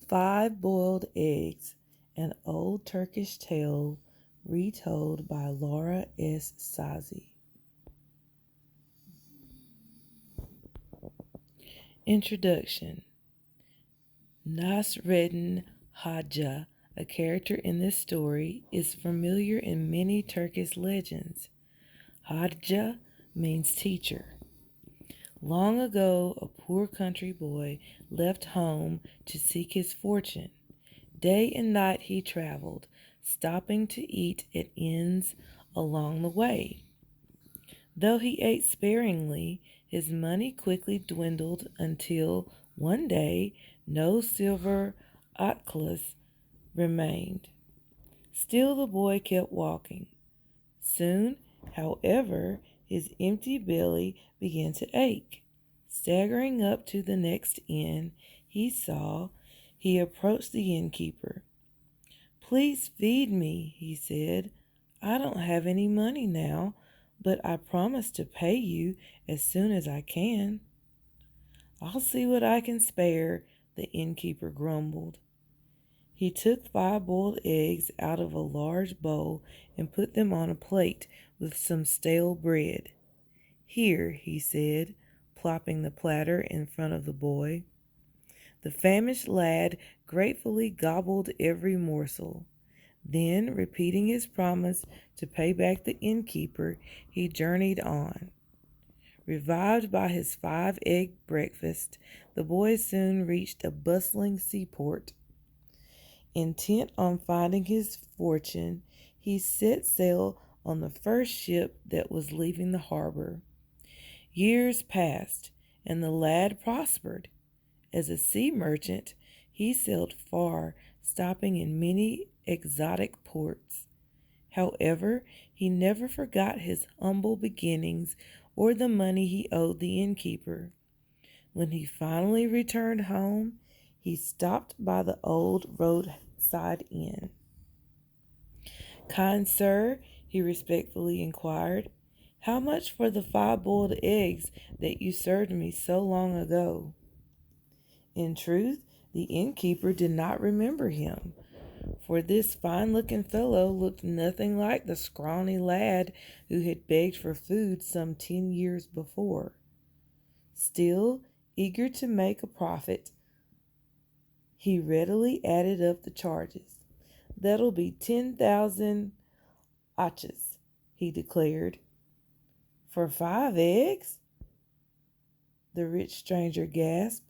Five Boiled Eggs, an old Turkish tale retold by Laura S. Sazi. Introduction. Nasreddin Hoxha, a character in this story, is familiar in many Turkish legends. Hoxha means teacher. Long ago, a poor country boy left home to seek his fortune. Day and night he traveled, stopping to eat at inns along the way. Though he ate sparingly, his money quickly dwindled until one day no silver atlas remained. Still the boy kept walking. Soon, however, his empty belly began to ache. Staggering up to the next inn he approached the innkeeper. "Please feed me," he said. "I don't have any money now, but I promise to pay you as soon as I can." "I'll see what I can spare," the innkeeper grumbled. He took 5 boiled eggs out of a large bowl and put them on a plate with some stale bread. "Here," he said, plopping the platter in front of the boy. The famished lad gratefully gobbled every morsel. Then, repeating his promise to pay back the innkeeper, he journeyed on. Revived by his 5-egg breakfast, the boy soon reached a bustling seaport. Intent on finding his fortune, he set sail on the first ship that was leaving the harbor. Years passed, and the lad prospered. As a sea merchant, he sailed far, stopping in many exotic ports. However, he never forgot his humble beginnings or the money he owed the innkeeper. When he finally returned home, he stopped by the old roadside inn. "Kind sir," he respectfully inquired, "how much for the 5 boiled eggs that you served me so long ago?" In truth, the innkeeper did not remember him, for this fine-looking fellow looked nothing like the scrawny lad who had begged for food some 10 years before. Still, eager to make a profit, he readily added up the charges. "That'll be 10,000 achas," he declared. "For 5 eggs?" the rich stranger gasped.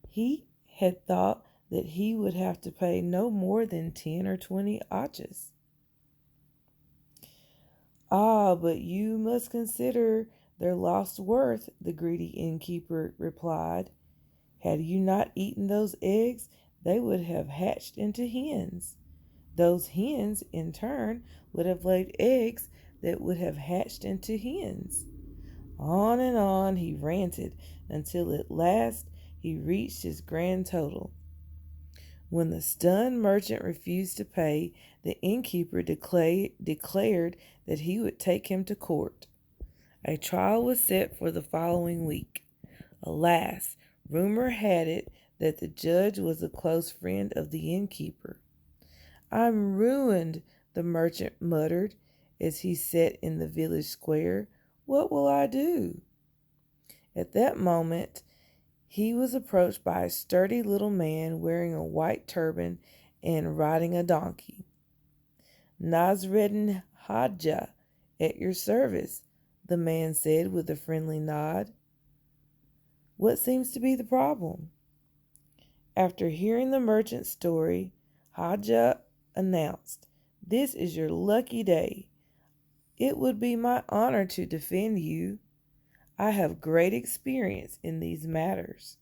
He had thought that he would have to pay no more than 10 or 20 achas. "Ah, but you must consider their lost worth," the greedy innkeeper replied. "Had you not eaten those eggs, they would have hatched into hens. Those hens, in turn, would have laid eggs that would have hatched into hens." On and on he ranted until at last he reached his grand total. When the stunned merchant refused to pay, the innkeeper declared that he would take him to court. A trial was set for the following week. Alas, rumor had it that the judge was a close friend of the innkeeper. "I'm ruined," the merchant muttered as he sat in the village square. "What will I do?" At that moment, he was approached by a sturdy little man wearing a white turban and riding a donkey. "Nasreddin Hoxha, at your service," the man said with a friendly nod. "What seems to be the problem?" After hearing the merchant's story, Hoxha announced, "This is your lucky day. It would be my honor to defend you. I have great experience in these matters."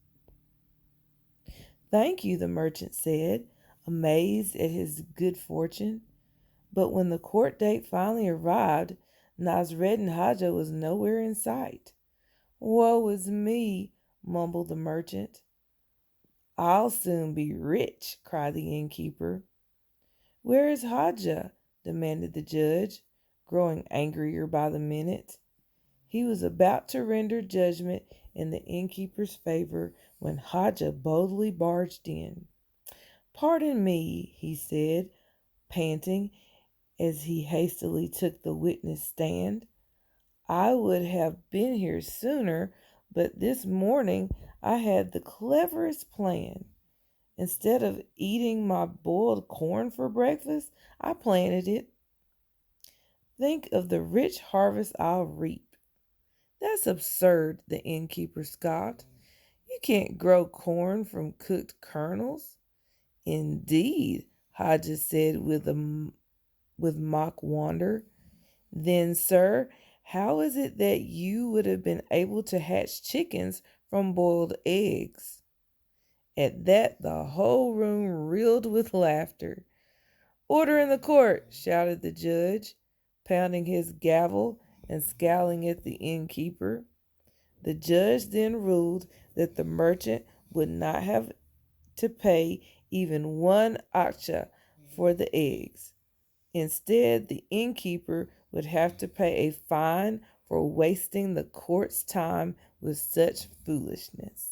"Thank you," the merchant said, amazed at his good fortune. But when the court date finally arrived, Nasreddin Hoxha was nowhere in sight. "Woe is me," mumbled the merchant. "I'll soon be rich," cried the innkeeper. "Where is Hoxha?" demanded the judge, growing angrier by the minute. He was about to render judgment in the innkeeper's favor when Hadja boldly barged in. "Pardon me," he said, panting as he hastily took the witness stand. "I would have been here sooner, but this morning I had the cleverest plan. Instead of eating my boiled corn for breakfast, I planted it. Think of the rich harvest I'll reap." "That's absurd," the innkeeper scoffed. "You can't grow corn from cooked kernels." "Indeed," Hodges said with mock wonder. "Then, sir, how is it that you would have been able to hatch chickens from boiled eggs?" At that the whole room reeled with laughter. "Order in the court!" shouted the judge, pounding his gavel and scowling at the innkeeper. The judge then ruled that the merchant would not have to pay even 1 akcha for the eggs. Instead, the innkeeper would have to pay a fine for wasting the court's time with such foolishness.